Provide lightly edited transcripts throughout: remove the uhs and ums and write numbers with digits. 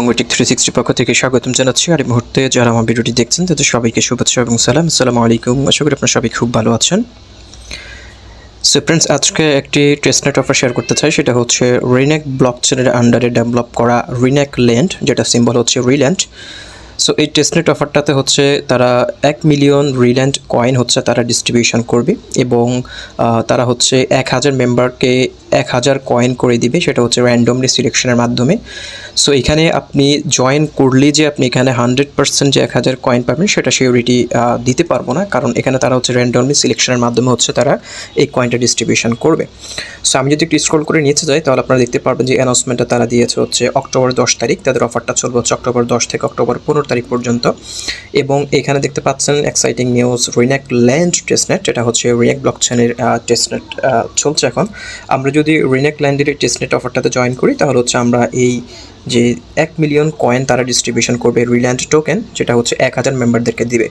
এবং ওয়েটিক 360 পক্ষ থেকে স্বাগতম জানাচ্ছি। আর এই মুহূর্তে যারা আমার ভিডিওটি দেখছেন তাদের সবাইকে শুভেচ্ছা এবং সালাম। আসসালামু আলাইকুম। আশা করি আপনারা সবাই খুব ভালো আছেন। সো ফ্রেন্ডস, আজকে একটি টেস্টনেট অফার শেয়ার করতে চাই। সেটা হচ্ছে রিনেক ব্লকচেনের আন্ডারে ডেভেলপ করা রিনেক ল্যান্ড, যেটা সিম্বল হচ্ছে রিল্যান্ড। সো এই টেস্টনেট অফারটাতে হচ্ছে তারা 1 মিলিয়ন রিল্যান্ড কয়েন হচ্ছে তারা ডিস্ট্রিবিউশন করবে এবং তারা হচ্ছে 1000 মেম্বারকে 1000 কয়েন করে দিবে। সেটা হচ্ছে র্যান্ডমলি সিলেকশনের মাধ্যমে। সো এখানে আপনি জয়েন করলে যে আপনি এখানে 100% যে 1000 কয়েন পাবেন সেটা সিওরিটি দিতে পারবো না, কারণ এখানে তারা হচ্ছে র্যান্ডমলি সিলেকশনের মাধ্যমে হচ্ছে তারা এই কয়েনটা ডিস্ট্রিবিউশন করবে। সো আমি যদি একটু স্ক্রল করে নিচে যাই তাহলে আপনারা দেখতে পারবেন যে অ্যানাউন্সমেন্টটা তারা দিয়েছে হচ্ছে অক্টোবর 10 তারিখ। তাদের অফারটা চলবে হচ্ছে অক্টোবর 10 থেকে অক্টোবর 15 তারিখ পর্যন্ত। এবং এখানে দেখতে পাচ্ছেন এক্সাইটিং নিউজ, রিনেক ল্যান্ড টেস্টনেট, যেটা হচ্ছে রিনেক ব্লকচেনের টেস্টনেট চলছে এখন। আমরা যদি রিনেক ল্যান্ডের টেস্টনেট অফারটাতে জয়েন করি তাহলে হচ্ছে আমরা এই যে 1 মিলিয়ন কয়েন তারা ডিস্ট্রিবিউশন করবে রিল্যান্ড টোকেন, যেটা হচ্ছে 1000 মেম্বারদেরকে দিবে।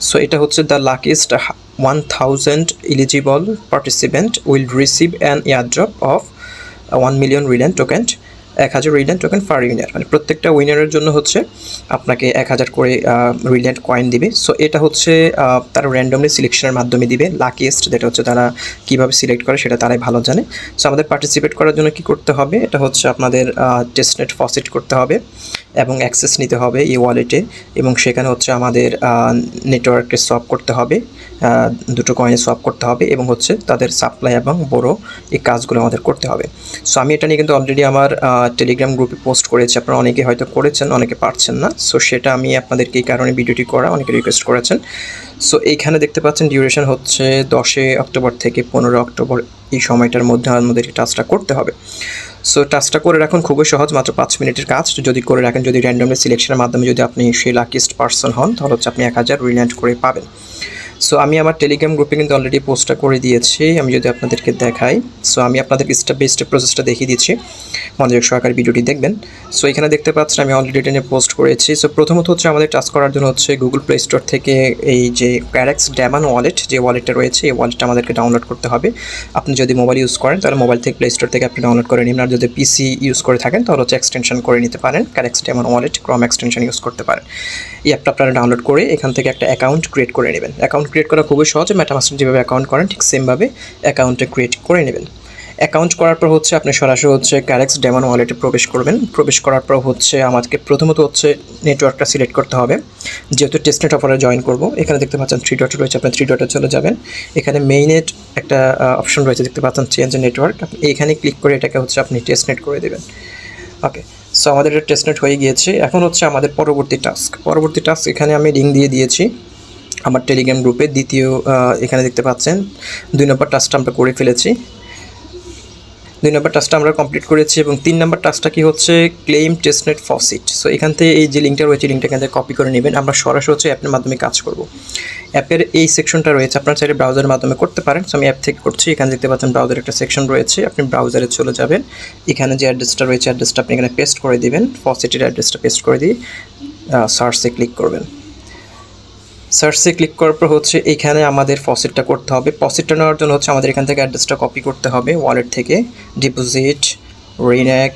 সো এটা হচ্ছে the luckiest 1000 eligible participant will receive an airdrop of 1 million Reland token, 1000 Reland token for winner. মানে প্রত্যেকটা উইনারের জন্য হচ্ছে আপনাকে 1000 করে রিল্যান্ড কয়েন দিবে। সো এটা হচ্ছে তারা র্যান্ডমলি সিলেকশনের মাধ্যমে দিবে। লাকিয়েস্ট যেটা হচ্ছে তারা কীভাবে সিলেক্ট করে সেটা তারাই ভালো জানে। সো আমাদের পার্টিসিপেট করার জন্য কী করতে হবে, এটা হচ্ছে আপনাদের টেস্টনেট ফসেট করতে হবে এবং অ্যাক্সেস নিতে হবে এই ওয়ালেটে, এবং সেখানে হচ্ছে আমাদের নেটওয়ার্কে সোয়াপ করতে হবে, দুটো কয়েনে সোয়াপ করতে হবে এবং হচ্ছে তাদের সাপ্লাই এবং বড় এই কাজগুলো আমাদের করতে হবে। সো আমি এটা নিয়ে কিন্তু অলরেডি আমার টেলিগ্রাম গ্রুপে পোস্ট করেছি। আপনারা অনেকে হয়তো করেছেন, অনেকে পারছেন না। সো সেটা আমি আপনাদেরকে এই কারণে ভিডিওটি করা, অনেকে রিকোয়েস্ট করেছেন। সো এইখানে দেখতে পাচ্ছেন ডিউরেশন হচ্ছে 10 অক্টোবর থেকে 15 অক্টোবর, এই সময়টার মধ্যে আমাদের টাস্কটা করতে হবে। সো টাস্কটা করে রাখুন, খুবই সহজ, মাত্র 5 মিনিটের কাজ। যদি করে রাখেন, যদি র্যান্ডমলি সিলেকশনের মাধ্যমে যদি আপনি সেই লাকিয়েস্ট পার্সন হন তাহলে হচ্ছে আপনি 1000 রিল্যান্ড করে পাবেন। সো আমি আমার টেলিগ্রাম গ্রুপে কিন্তু অলরেডি পোস্টটা করে দিয়েছি। আমি যদি আপনাদেরকে দেখাই, সো আমি আপনাদেরকে স্টেপ বাই স্টেপ প্রসেসটা দেখিয়ে দিচ্ছি, মনোযোগ সহকারে ভিডিওটি দেখবেন। সো এখানে দেখতে পাচ্ছেন আমি অলরেডি এটা নিয়ে পোস্ট করেছি। সো প্রথমত হচ্ছে আমাদের টাস্ক করার জন্য হচ্ছে গুগল প্লে স্টোর থেকে এই যে ক্যারেক্স ড্যামান ওয়ালেট, যে ওয়ালেটটা রয়েছে এই ওয়ালেটটা আমাদেরকে ডাউনলোড করতে হবে। আপনি যদি মোবাইল ইউজ করেন তাহলে মোবাইল থেকে প্লে স্টোর থেকে আপনি ডাউনলোড করে নিন, আর যদি পিসি ইউজ করে থাকেন তাহলে হচ্ছে এক্সটেনশন করে নিতে পারেন, ক্যারেক্স ড্যামান ওয়ালেট ক্রম এক্সটেনশন ইউজ করতে পারেন। এই অ্যাপটা আপনারা ডাউনলোড করে এখান থেকে একটা অ্যাকাউন্ট ক্রিয়েট করে নেবেন। অ্যাকাউন্ট ক্রিয়েট করা খুবই সহজ, মেটামাস্ক যেভাবে অ্যাকাউন্ট করেন ঠিক সেমভাবে অ্যাকাউন্টে ক্রিয়েট করে নেবেন। অ্যাকাউন্ট করার পর হচ্ছে আপনি সরাসরি হচ্ছে ক্যারেক্স ডেমন ওয়ালেটে প্রবেশ করবেন। প্রবেশ করার পর হচ্ছে আমাদেরকে প্রথমত হচ্ছে নেটওয়ার্কটা সিলেক্ট করতে হবে, যেহেতু টেস্টনেট অফারে জয়েন করব। এখানে দেখতে পাচ্ছেন 3 ডট রয়েছে, আপনি 3 ডটে চলে যাবেন। এখানে মেইনেট একটা অপশন রয়েছে, দেখতে পাচ্ছেন চেঞ্জ নেটওয়ার্ক, আপনি এইখানে ক্লিক করে এটাকে হচ্ছে আপনি টেস্টনেট করে দেবেন। ওকে, সো আমাদের এটা টেস্টনেট হয়ে গিয়েছে। এখন হচ্ছে আমাদের পরবর্তী টাস্ক এখানে আমি লিঙ্ক দিয়ে দিয়েছি আমার টেলিগ্রাম গ্রুপে। দ্বিতীয় এখানে দেখতে পাচ্ছেন 2 নম্বর টাস্কটা আমরা করে ফেলেছি, 2 নম্বর টাস্কটা আমরা কমপ্লিট করেছি। এবং 3 নম্বর টাস্কটা কি হচ্ছে ক্লেম টেস্টনেট ফসিট। সো এখান থেকে এই যে লিঙ্কটা রয়েছে লিঙ্কটা এখান থেকে কপি করে নেবেন। আমরা সরাসরি হচ্ছে অ্যাপের মাধ্যমে কাজ করব। অ্যাপের এই সেকশনটা রয়েছে, আপনার চাইলে ব্রাউজারের মাধ্যমে করতে পারেন। সো আমি অ্যাপ থেকে করছি। এখানে দেখতে পাচ্ছেন ব্রাউজার একটা সেকশন রয়েছে, আপনি ব্রাউজারে চলে যাবেন। এখানে যে অ্যাড্রেসটা রয়েছে অ্যাড্রেসটা আপনি এখানে পেস্ট করে দিবেন, ফসিটের অ্যাড্রেসটা পেস্ট করে দিয়ে সার্চে ক্লিক করবেন। সার্চে ক্লিক করার পর হচ্ছে এখানে আমাদের ফসিটটা করতে হবে। ফসিটটা নেওয়ার জন্য হচ্ছে আমাদের এখান থেকে অ্যাড্রেসটা কপি করতে হবে ওয়ালেট থেকে, ডিপোজিট রিনেক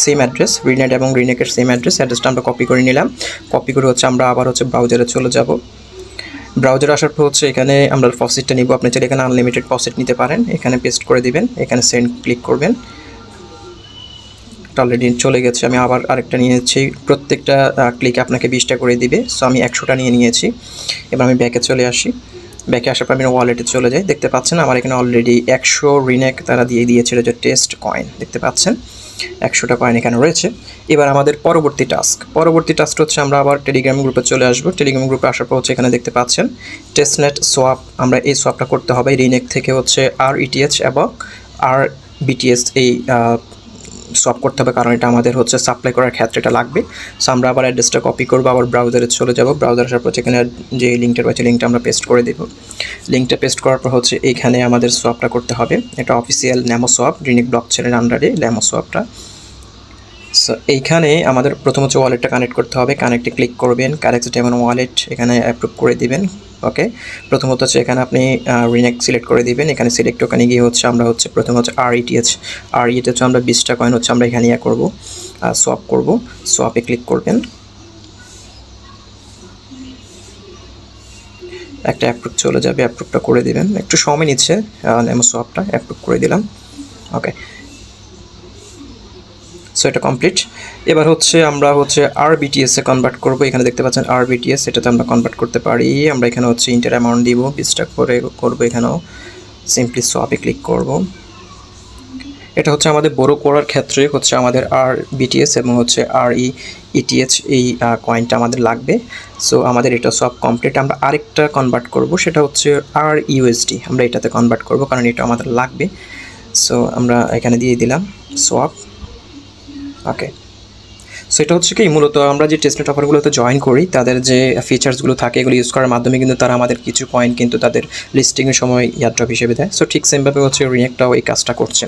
সেম অ্যাড্রেস, রিনেট এবং রিনেকের সেম অ্যাড্রেসটা আমরা কপি করে নিলাম। কপি করে হচ্ছে আমরা আবার হচ্ছে ব্রাউজারে চলে যাব। ব্রাউজারে আসার পর হচ্ছে এখানে আমরা ফসিটটা নিব। আপনি চাইলে এখানে আনলিমিটেড ফসিট নিতে পারেন। এখানে পেস্ট করে দিবেন, এখানে সেন্ড ক্লিক করবেন। অলরেডি চলে গেছে, আমি আবার আরেকটা নিয়েছি। প্রত্যেকটা ক্লিক আপনাকে 20টা করে দিবে। সো আমি 100টা নিয়েছি। এবার আমি ব্যাকে চলে আসি। ব্যাকে আসার পর আমি ওয়ালেটে চলে যাই। দেখতে পাচ্ছেন আমার এখানে অলরেডি 100 রিনেক তারা দিয়ে দিয়েছিল, যে টেস্ট কয়েন দেখতে পাচ্ছেন 100টা কয়েন এখানে রয়েছে। এবার আমাদের পরবর্তী টাস্ক হচ্ছে আমরা আবার টেলিগ্রাম গ্রুপে চলে আসবো। টেলিগ্রাম গ্রুপে আসার পর হচ্ছে এখানে দেখতে পাচ্ছেন টেস্টনেট সোয়াপ, আমরা এই সোয়াপটা করতে হবে। রিনেক থেকে হচ্ছে RETH এবং RBTS এই সোয়াপ করতে হবে, কারণ এটা আমাদের হচ্ছে সাপ্লাই করার ক্ষেত্রে এটা লাগবে। সো আমরা আবার অ্যাড্রেসটা কপি করবো, আবার ব্রাউজারে চলে যাব। ব্রাউজার আসার পর এখানে যে লিঙ্কটা রয়েছে লিঙ্কটা আমরা পেস্ট করে দেব। লিঙ্কটা পেস্ট করার পর হচ্ছে এইখানে আমাদের সোয়াপটা করতে হবে। এটা অফিসিয়াল ন্যামো সোয়াপ, রিনেক ব্লকচেনের আন্ডারে ন্যামো সোয়াপটা। সো এইখানে আমাদের প্রথম হচ্ছে ওয়ালেটটা কানেক্ট করতে হবে। কানেক্টে ক্লিক করবেন, ক্যারেক্স ডেমন ওয়ালেট এখানে অ্যাপ্রুভ করে দিবেন। ওকে, প্রথমত হচ্ছে এখানে আপনি রিনেক সিলেক্ট করে দিবেন। এখানে সিলেক্ট ওখানে গিয়ে হচ্ছে আমরা হচ্ছে প্রথম হচ্ছে RETH আমরা 20টা কয়েন হচ্ছে আমরা এখানে করব। সোয়াপ করব। সোয়াপে ক্লিক করবেন, একটা অ্যাপ্রুভ চলে যাবে, অ্যাপ্রুভটা করে দিবেন, একটু সময় নিচ্ছে নেমো সোয়াপটা, অ্যাপ্রুভ করে দিলাম। ওকে, সো এটা কমপ্লিট। এবার হচ্ছে আমরা হচ্ছে আরবিটিএসে কনভার্ট করব। এখানে দেখতে পাচ্ছেন আরবিটিএস, এটাতে আমরা কনভার্ট করতে পারি। আমরা এখানে হচ্ছে ইন্টার অ্যামাউন্ট দিব, 20 টাকা করে করবো। এখানেও সিম্পলি সোয়াপে ক্লিক করব। এটা হচ্ছে আমাদের বড় করার ক্ষেত্রে হচ্ছে আমাদের আরবিটিএস এবং হচ্ছে ইটিএচ এই কয়েনটা আমাদের লাগবে। সো আমাদের এটা সোয়াপ কমপ্লিট। আমরা আরেকটা কনভার্ট করব, সেটা হচ্ছে ইউএসডি। আমরা এটাতে কনভার্ট করব কারণ এটা আমাদের লাগবে। সো আমরা এখানে দিয়ে দিলাম সোয়াপ। ওকে, সো এটা হচ্ছে কি, মূলত আমরা যে টেস্টনেট অফারগুলোতে জয়েন করি তাদের যে ফিচার্সগুলো থাকে এগুলো ইউজ করার মাধ্যমে কিন্তু তারা আমাদের কিছু কয়েন কিন্তু তাদের লিস্টিংয়ের সময় এয়ারড্রপ হিসেবে দেয়। সো ঠিক সেমভাবে হচ্ছে রিনেকটাও এই কাজটা করছে।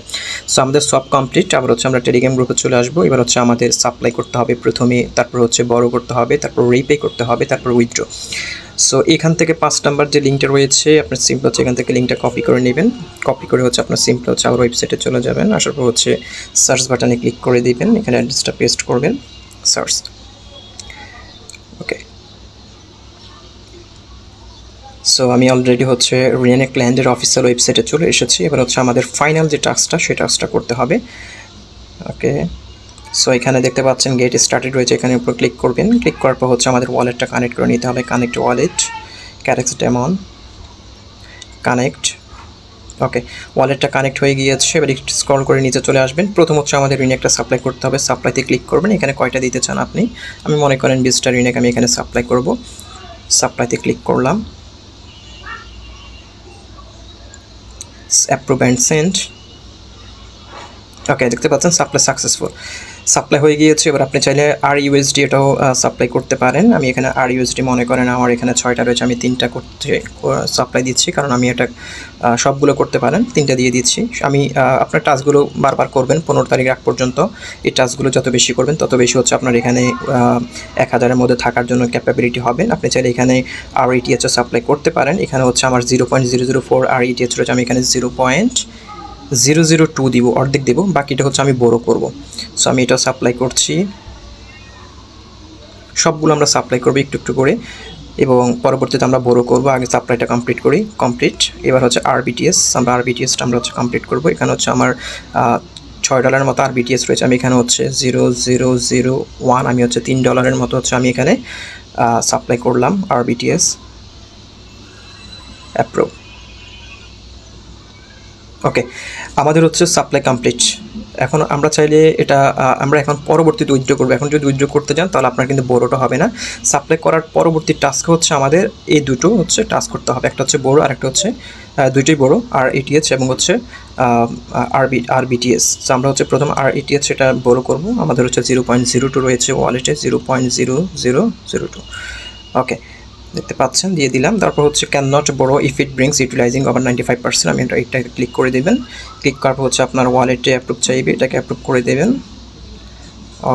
সো আমাদের সোয়াপ কমপ্লিট। আবার হচ্ছে আমরা টেলিগ্রাম গ্রুপে চলে আসবো। এবার হচ্ছে আমাদের সাপ্লাই করতে হবে প্রথমে, তারপর হচ্ছে বড় করতে হবে, তারপর রিপে করতে হবে, তারপর উইথড্র। সো এখান থেকে 5 নাম্বার যে লিঙ্কটা রয়েছে, আপনার সিম্পল হচ্ছে এখান থেকে লিঙ্কটা কপি করে নেবেন। কপি করে হচ্ছে আপনার সিম্পল হচ্ছে আমার ওয়েবসাইটে চলে যাবেন। আসার পর হচ্ছে সার্চ বাটনে ক্লিক করে দিবেন, এখানে অ্যাড্রেসটা পেস্ট করবেন, সার্চ। ওকে, সো আমি অলরেডি হচ্ছে রিনেক ল্যান্ডের অফিসিয়াল ওয়েবসাইটে চলে এসেছি। এবার হচ্ছে আমাদের ফাইনাল যে টাস্কটা সেই টাস্কটা করতে হবে। ওকে, সো এখানে দেখতে পাচ্ছেন গেট স্টার্টেড রয়েছে, এখানে উপর ক্লিক করবেন। ক্লিক করার পর হচ্ছে আমাদের ওয়ালেটটা কানেক্ট করে নিতে হবে। কানেক্ট ওয়ালেট, ক্যারেক্স ডেমন, কানেক্ট। ওকে, ওয়ালেটটা কানেক্ট হয়ে গিয়েছে। এবার একটু স্ক্রল করে নিচে চলে আসবেন। প্রথম হচ্ছে আমাদের রিনেকটা সাপ্লাই করতে হবে। সাপ্লাইতে ক্লিক করবেন, এখানে কয়টা দিতে চান আপনি। আমি মনে করেন 20টা রিনেক আমি এখানে সাপ্লাই করব। সাপ্লাইতে ক্লিক করলাম, অ্যাপ্রুভ অ্যান্ড সেন্ড। ওকে, দেখতে পাচ্ছেন সাপ্লাই সাকসেসফুল, সাপ্লাই হয়ে গিয়েছে। এবার আপনি চাইলে ইউএসডি এটাও সাপ্লাই করতে পারেন। আমি এখানে ইউএসডি মনে করেন আমার এখানে 6টা রয়েছে, আমি 3টা করতে সাপ্লাই দিচ্ছি কারণ আমি এটা সবগুলো করতে পারেন, 3টা দিয়ে দিচ্ছি। আমি আপনার টাস্কগুলো বারবার করবেন 15 তারিখ আগ পর্যন্ত। এই টাস্কগুলো যত বেশি করবেন তত বেশি হচ্ছে আপনার এখানে 1000-এর মধ্যে থাকার জন্য ক্যাপাবিলিটি হবেন। আপনি চাইলে এখানে ইটিএচও সাপ্লাই করতে পারেন। এখানে হচ্ছে আমার 0.004 ইটিএচ রয়েছে, আমি এখানে 0.002 দিব, অর্ধেক দেবো, বাকিটা হচ্ছে আমি বড় করব। সো আমি এটা সাপ্লাই করছি, সবগুলো আমরা সাপ্লাই করবো একটু একটু করে এবং পরবর্তীতে আমরা বড় করব। আগে সাপ্লাইটা কমপ্লিট করি, কমপ্লিট। এবার হচ্ছে আরবিটিএস, আমরা আরবিটিএসটা আমরা হচ্ছে কমপ্লিট করব। এখানে হচ্ছে আমার $6 মতো আরবিটিএস রয়েছে, আমি এখানে হচ্ছে 0001, আমি হচ্ছে $3 মতো হচ্ছে আমি এখানে সাপ্লাই করলাম আরবিটিএস। অ্যাপ্রুভ। ওকে, আমাদের হচ্ছে সাপ্লাই কমপ্লিট। এখন আমরা চাইলে এটা আমরা এখন পরবর্তীতে উইথড্র করবো। এখন যদি উইথড্র করতে যান তাহলে আপনার কিন্তু বড়োটা হবে না। সাপ্লাই করার পরবর্তী টাস্ক হচ্ছে আমাদের এই দুটো হচ্ছে টাস্ক করতে হবে, একটা হচ্ছে বড়ো আর একটা হচ্ছে দুইটাই বড়ো, ইটিএচ এবং হচ্ছে আরবিটিএস। সো আমরা হচ্ছে প্রথম ইটিএচ সেটা বড়ো করব। আমাদের হচ্ছে 0.02 রয়েছে ওয়ালেটে, 0.0002। ওকে, দেখতে পাচ্ছেন, দিয়ে দিলাম। তারপর হচ্ছে ক্যান নট বড়ো if it brings utilising over 95%। আমি এটা ক্লিক করে দেবেন। ক্লিক করার পর হচ্ছে আপনার ওয়ালেটে অ্যাপ্রুভ চাইবে, এটাকে অ্যাপ্রুভ করে দেবেন।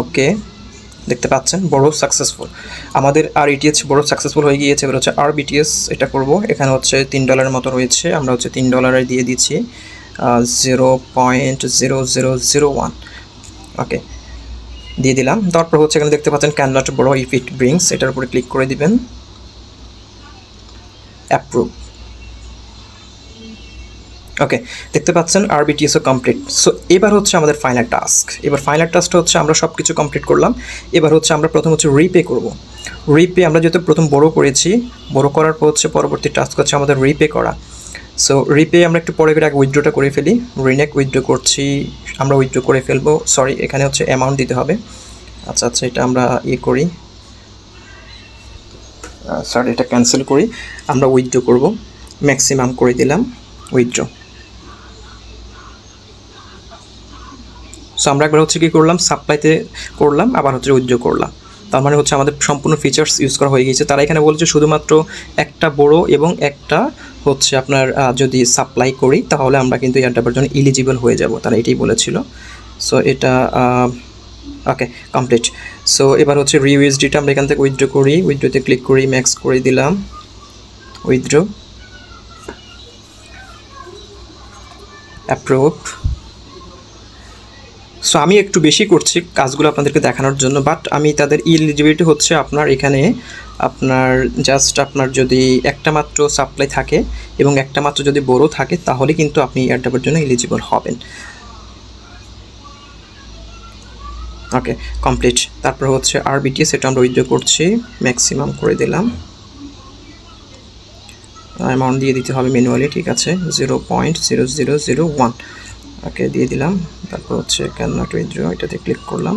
ওকে, দেখতে পাচ্ছেন বড় সাকসেসফুল, আমাদের ইটিএচ বড় সাকসেসফুল হয়ে গিয়েছে। এবার হচ্ছে আরবিটিএস এটা করব। এখানে হচ্ছে $3 মতো রয়েছে, আমরা হচ্ছে $3 দিয়ে দিচ্ছি 0.0001। ওকে, দিয়ে দিলাম। তারপর হচ্ছে এখানে দেখতে পাচ্ছেন ক্যান নট বড়ো ইফ ইট ব্রিংস, এটার উপরে ক্লিক করে দিবেন, অ্যাপ্রুভ। ওকে, দেখতে পাচ্ছেন আরবিটিএসও কমপ্লিট। সো এবার হচ্ছে আমাদের ফাইনাল টাস্ক। এবার ফাইনাল টাস্কটা হচ্ছে আমরা সব কিছু কমপ্লিট করলাম। এবার হচ্ছে আমরা প্রথম হচ্ছে রিপে করব। রিপে আমরা যেহেতু প্রথম বড় করেছি, বড় করার পর হচ্ছে পরবর্তী টাস্ক হচ্ছে আমাদের রিপে করা। সো রিপে আমরা একটু পরে আগে উইথড্রটা করে ফেলি। রিনেক উইথড্র করছি, আমরা উইথড্র করে ফেলবো। সরি, এখানে হচ্ছে অ্যামাউন্ট দিতে হবে। আচ্ছা আচ্ছা, এটা আমরা করি, সরি এটা ক্যান্সেল করি। আমরা উইথড্র করব, ম্যাক্সিমাম করে দিলাম উইথড্র। সো আমরা একবার হচ্ছে কী করলাম, সাপ্লাইতে করলাম, আবার হচ্ছে উইথড্র করলাম। তার মানে হচ্ছে আমাদের সম্পূর্ণ ফিচার্স ইউজ করা হয়ে গিয়েছে। তারা এখানে বলেছে শুধুমাত্র একটা বড় এবং একটা হচ্ছে আপনার যদি সাপ্লাই করি তাহলে আমরা কিন্তু এয়ারড্রপের জন্য এলিজিবল হয়ে যাব, তারা এটাই বলেছিল। সো এটা ওকে কমপ্লিট। সো এবার হচ্ছে ইউএসডিটা আমরা এখান থেকে উইথড্র করি, উইথড্রোতে ক্লিক করি, ম্যাক্স করে দিলাম, উইথড্র, অ্যাপ্রুভ। সো আমি একটু বেশি করছি কাজগুলো আপনাদেরকে দেখানোর জন্য, বাট আমি তাদের এলিজিবিলিটি হচ্ছে আপনার এখানে আপনার জাস্ট আপনার যদি একটা মাত্র সাপ্লাই থাকে এবং একটা মাত্র যদি বড় থাকে তাহলে কিন্তু আপনি এয়ারড্রপের জন্য এলিজিবল হবেন। ওকে, কমপ্লিট। তারপর হচ্ছে আরবিটিএস, এটা আমরা উইথড্র করছি, ম্যাক্সিমাম করে দিলাম, অ্যামাউন্ট দিয়ে দিতে হবে ম্যানুয়ালি, ঠিক আছে, 0.0001, ওকে দিয়ে দিলাম। তারপর হচ্ছে ক্যান নট উইথড্র, এটাতে ক্লিক করলাম,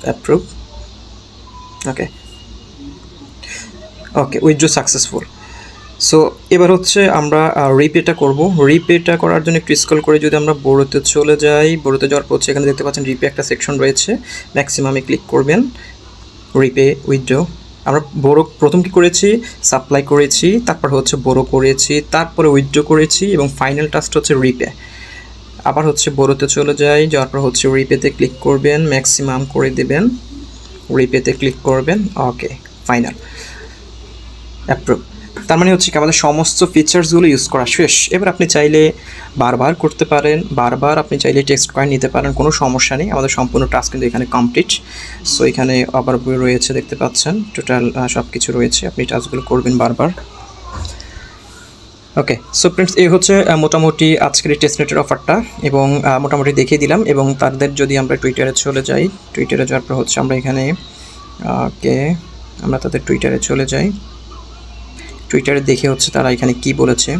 অ্যাপ্রুভ, ওকে ওকে, উইথড্র সাকসেসফুল। সো এবার হচ্ছে আমরা রিপেটা করব। রিপেটা করার জন্য একটু স্ক্রল করে যদি আমরা বোরোতে চলে যাই, বোরোতে যাওয়ার পর হচ্ছে এখানে দেখতে পাচ্ছেন রিপে একটা সেকশন রয়েছে, ম্যাক্সিমামে ক্লিক করবেন, রিপে উইথড্র। আমরা বড়ো প্রথম কি করেছি, সাপ্লাই করেছি, তারপর হচ্ছে বড়ো করেছি, তারপরে উইথড্র করেছি এবং ফাইনাল টাস্ক হচ্ছে রিপে। আবার হচ্ছে বড়োতে চলে যাই, যাওয়ার পর হচ্ছে রিপেতে ক্লিক করবেন, ম্যাক্সিমাম করে দেবেন, রিপেতে ক্লিক করবেন, ওকে ফাইনাল, অ্যাপ্রুভ। তার মানে হচ্ছে কি আমাদের সমস্ত ফিচার্সগুলো ইউজ করা শেষ। এবার আপনি চাইলে বারবার করতে পারেন, বারবার আপনি চাইলে টেক্সট কয়েন নিতে পারেন, কোনো সমস্যা নেই। আমাদের সম্পূর্ণ টাস্ক কিন্তু এখানে কমপ্লিট। সো এখানে আবার বই রয়েছে, দেখতে পাচ্ছেন টোটাল সব কিছু রয়েছে, আপনি টাস্কগুলো করবেন বারবার। ওকে, সো ফ্রেন্ডস এই হচ্ছে মোটামুটি আজকের টেস্টনেটের অফারটা, এবং মোটামুটি দেখিয়ে দিলাম। এবং তাদের যদি আমরা টুইটারে চলে যাই, টুইটারে যাওয়ার পর হচ্ছে আমরা এখানে ওকে আমরা তাদের টুইটারে চলে যাই, টুইটারে দেখে হচ্ছে তারা এখানে কি বলেছে।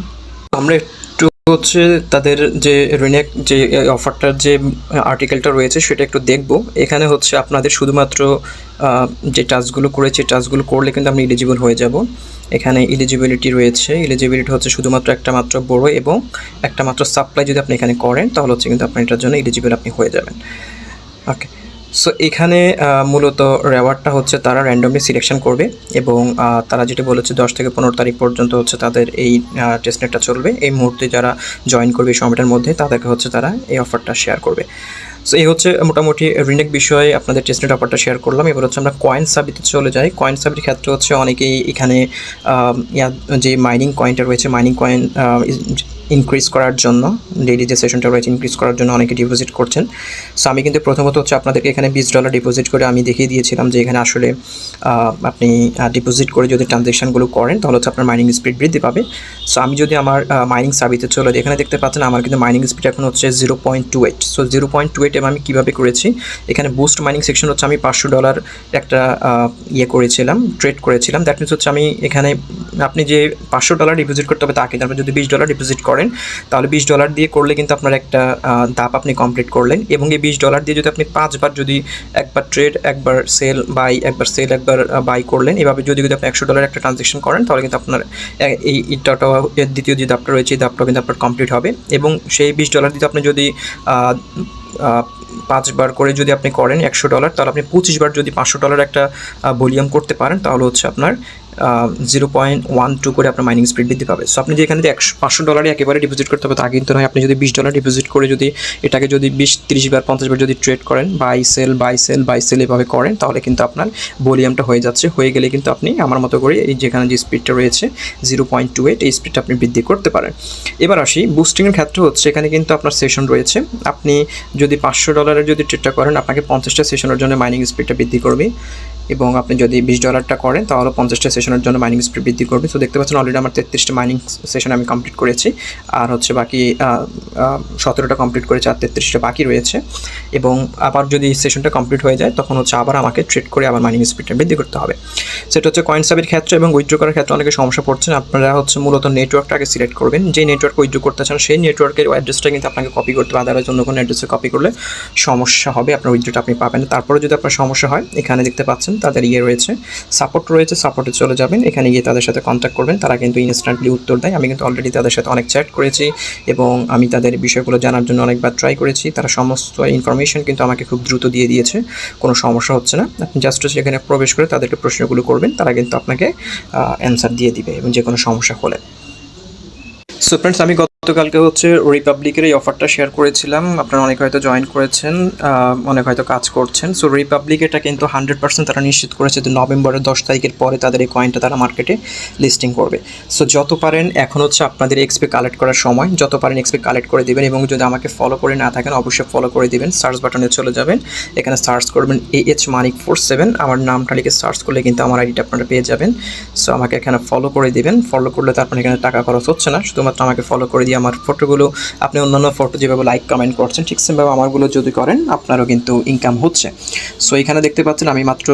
আমরা একটু হচ্ছে তাদের যে রেনেক যে অফারটার যে আর্টিকেলটা রয়েছে সেটা একটু দেখব। এখানে হচ্ছে আপনাদের শুধুমাত্র যে টাস্কগুলো করেছে, টাস্কগুলো করলে কিন্তু আপনি এলিজিবল হয়ে যাব। এখানে এলিজিবিলিটি রয়েছে, এলিজিবিলিটি হচ্ছে শুধুমাত্র একটা মাত্র বড় এবং একটা মাত্র সাপ্লাই যদি আপনি এখানে করেন তাহলে হচ্ছে কিন্তু আপনার এটার জন্য এলিজিবল আপনি হয়ে যাবেন। ওকে, সো এখানে মূলত রেওয়ার্ডটা হচ্ছে তারা র্যান্ডমলি সিলেকশন করবে, এবং তারা যেটা বলেছে 10 থেকে 15 তারিখ পর্যন্ত হচ্ছে তাদের এই টেস্টনেটটা চলবে। এই মুহূর্তে যারা জয়েন করবে এই সময়টার মধ্যে তাদেরকে হচ্ছে তারা এই অফারটা শেয়ার করবে। সো এই হচ্ছে মোটামুটি রিনেক বিষয়ে আপনাদের টেস্টনেট অফারটা শেয়ার করলাম। এবার হচ্ছে আমরা কয়েন সাবিতে চলে যাই। কয়েন সাবির ক্ষেত্রে হচ্ছে অনেকেই এখানে যে মাইনিং কয়েনটা রয়েছে, মাইনিং কয়েন ইনক্রিজ করার জন্য, ডেইলি যে সেশনটা রয়েছে ইনক্রিজ করার জন্য অনেকে ডিপোজিট করছেন। সো আমি কিন্তু প্রথমত হচ্ছে আপনাদেরকে এখানে $20 ডিপোজিট করে আমি দেখিয়ে দিয়েছিলাম যে এখানে আসলে আপনি ডিপোজিট করে যদি ট্রানজ্যাকশানগুলো করেন তাহলে হচ্ছে আপনার মাইনিং স্পিড বৃদ্ধি পাবে। সো আমি যদি আমার মাইনিং সাবিতে চলে যাই, এখানে দেখতে পাচ্ছেন আমার কিন্তু মাইনিং স্পিড এখন হচ্ছে 0.28। সো 0.28 আমি কীভাবে করেছি, এখানে বুস্ট মাইনিং সেকশন হচ্ছে আমি $500 একটা করেছিলাম, ট্রেড করেছিলাম। দ্যাট মিনস হচ্ছে আমি এখানে আপনি যে $500 ডিপোজিট করতে হবে তাকে, তারপর যদি $20 ডিপোজিট করেন তাহলে $20 দিয়ে করলে কিন্তু আপনার একটা ধাপ আপনি কমপ্লিট করলেন। এবং এই $20 দিয়ে যদি আপনি 5 বার, যদি একবার ট্রেড, একবার সেল বাই, একবার সেল, একবার বাই করলেন, এভাবে যদি আপনি $100 একটা ট্রানজ্যাকশন করেন তাহলে কিন্তু আপনার এই দ্বিতীয় যে ধাপটা রয়েছে এই ধাপটাও কিন্তু আপনার কমপ্লিট হবে। এবং সেই $20 দিয়ে আপনি যদি 5 বার করে যদি আপনি করেন $100, তাহলে আপনি 25 বার যদি $500 একটা ভলিউম করতে পারেন তাহলে হচ্ছে আপনার 0.12 করে আপনার মাইনিং স্পিড বৃদ্ধি পাবে। সো আপনি যে এখানে $500 একেবারে ডিপোজিট করতে হবে তা কিন্তু নয়। আপনি যদি $20 ডিপোজিট করে যদি এটাকে যদি 20-30 বার 50 বার যদি ট্রেড করেন, buy sell buy sell buy sell এভাবে করেন তাহলে কিন্তু আপনার ভলিউমটা হয়ে যাচ্ছে। হয়ে গেলে কিন্তু আপনি আমার মতো করে এই যেখানে যে স্পিডটা রয়েছে 0.28 এই স্পিডটা আপনি বৃদ্ধি করতে পারেন। এবার আসি বুস্টিংয়ের ক্ষেত্রে হচ্ছে এখানে কিন্তু আপনার সেশন রয়েছে। আপনি যদি $500 যদি ট্রেডটা করেন আপনাকে 50টা সেশনের জন্য মাইনিং স্পিডটা বৃদ্ধি করবে, এবং আপনি যদি $20 করেন তাহলে 50টা সেশনের জন্য মাইনিং স্পিড বৃদ্ধি করবে। সো দেখতে পাচ্ছেন অলরেডি আমার 33টা মাইনিং সেশন আমি কমপ্লিট করেছি, আর হচ্ছে বাকি 17টা কমপ্লিট করেছি, আর 33টা বাকি রয়েছে। এবং আবার যদি সেশনটা কমপ্লিট হয়ে যায় তখন হচ্ছে আবার আমাকে ট্রেড করে আবার মাইনিং স্পিডটা বৃদ্ধি করতে হবে। সেটা হচ্ছে কয়েন সাবির ক্ষেত্রে। এবং উইথড্র করার ক্ষেত্রে অনেকে সমস্যা পড়ছেন। আপনারা হচ্ছে মূলত নেটওয়ার্কটাকে সিলেক্ট করবেন, যেই নেটওয়ার্ক উইথড্র করতে চান সেই নেটওয়ার্কের অ্যাড্রেসটা কিন্তু আপনাকে কপি করতে হবে, আদারওয়াইজ অন্য কোনো অ্যাড্রেসে কপি করলে সমস্যা হবে, আপনার উইথড্রটা আপনি পাবেন না। তারপরে যদি আপনার সমস্যা হয় এখানে দেখতে পাচ্ছেন তাদের রয়েছে সাপোর্ট রয়েছে, সাপোর্টে চলে যাবেন, এখানে গিয়ে তাদের সাথে কন্ট্যাক্ট করবেন, তারা কিন্তু ইনস্ট্যান্টলি উত্তর দেয়। আমি কিন্তু অলরেডি তাদের সাথে অনেক চ্যাট করেছি এবং আমি তাদের বিষয়গুলো জানার জন্য অনেকবার ট্রাই করেছি। তারা সমস্ত ইনফরমেশন কিন্তু আমাকে খুব দ্রুত দিয়ে দিয়েছে, কোনো সমস্যা হচ্ছে না। আপনি জাস্ট সেখানে প্রবেশ করে তাদেরকে প্রশ্নগুলো করবেন, তারা কিন্তু আপনাকে অ্যান্সার দিয়ে দিবে এবং যে কোনো সমস্যা হলে। সো ফ্রেন্ডস, আমি গতকালকে হচ্ছে রিপাবলিকের এই অফারটা শেয়ার করেছিলাম, আপনারা অনেকে হয়তো জয়েন করেছেন, অনেক হয়তো কাজ করছেন। সো রিপাবলিক এটা কিন্তু 100% তারা নিশ্চিত করেছে যে নভেম্বরের 10 তারিখের পরে তাদের এই কয়েনটা তারা মার্কেটে লিস্টিং করবে। সো যত পারেন এখন হচ্ছে আপনাদের এক্সপি কালেক্ট করার সময়, যত পারেন এক্সপি কালেক্ট করে দেবেন, এবং যদি আমাকে ফলো করে না থাকেন অবশ্যই ফলো করে দেবেন। সার্চ বাটনে চলে যাবেন, এখানে সার্চ করবেন AH Manik47, আমার নামটা লিখে সার্চ করলে কিন্তু আমার আইডিটা আপনারা পেয়ে যাবেন। সো আমাকে এখানে ফলো করে দেবেন, ফলো করলে তারপর এখানে টাকা খরচ হচ্ছে না, শুধুমাত্র আমাকে ফলো করে দিয়ে আমার ফটোগুলো, আপনি অন্যান্য ফটো যেভাবে লাইক কমেন্ট করছেন ঠিক সেমভাবে আমারগুলো যদি করেন আপনারও কিন্তু ইনকাম হচ্ছে। সো এখানে দেখতে পাচ্ছেন আমি মাত্র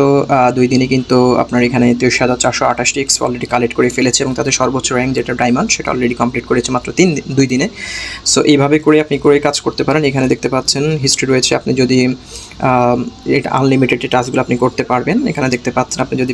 2 দিনে কিন্তু আপনার এখানে 23,428টি এক্স অলরেডি কালেক্ট করে ফেলেছে, এবং তাদের সর্বোচ্চ র্যাঙ্ক যেটা ডায়মন্ড সেটা অলরেডি কমপ্লিট করেছে মাত্র 2 দিনে। সো এইভাবে করে আপনি করে কাজ করতে পারেন। এখানে দেখতে পাচ্ছেন হিস্ট্রি রয়েছে, আপনি যদি এটা আনলিমিটেড টাস্কগুলো আপনি করতে পারবেন। এখানে দেখতে পাচ্ছেন আপনি যদি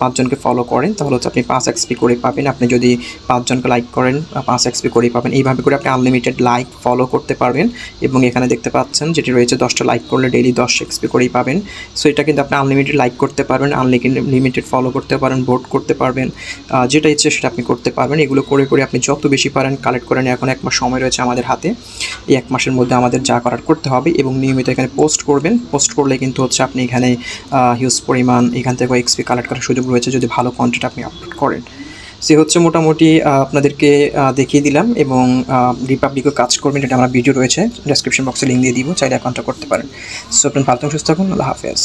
5জনকে ফলো করেন তাহলে হচ্ছে আপনি 5 এক্সপি করে পাবেন, আপনি যদি 5জনকে লাইক করেন 5 এক্সপি করে পাবেন। এইভাবে করে আপনি আনলিমিটেড লাইক ফলো করতে পারবেন, এবং এখানে দেখতে পাচ্ছেন যেটি রয়েছে 10টা লাইক করলে ডেইলি 10 এক্সপি করেই পাবেন। সো এটা কিন্তু আপনি আনলিমিটেড লাইক করতে পারবেন, আনলিমিটেড ফলো করতে পারেন, ভোট করতে পারবেন, যেটা ইচ্ছে সেটা আপনি করতে পারবেন। এগুলো করে করে আপনি যত বেশি পারেন কালেক্ট করেন। এখন 1 মাস সময় রয়েছে আমাদের হাতে, এই 1 মাসের মধ্যে আমাদের যা করার করতে হবে, এবং নিয়মিত এখানে পোস্ট করবেন। পোস্ট করলে কিন্তু হচ্ছে আপনি এখানে হিউজ পরিমাণ এখান থেকে এক্সপি কালেক্ট করার সুযোগ রয়েছে যদি ভালো কন্টেন্ট আপনি আপলোড করেন। সে হচ্ছে মোটামুটি আপনাদেরকে দেখিয়ে দিলাম, এবং রিপাবলিকও কাজ করবেন, এটা আমার ভিডিও রয়েছে, ডেসক্রিপশন বক্সে লিঙ্ক দিয়ে দিব, চাইলে অ্যাকাউন্টটা করতে পারেন। সো আপনার ভালো সুস্থ থাকুন, আল্লাহ হাফেজ।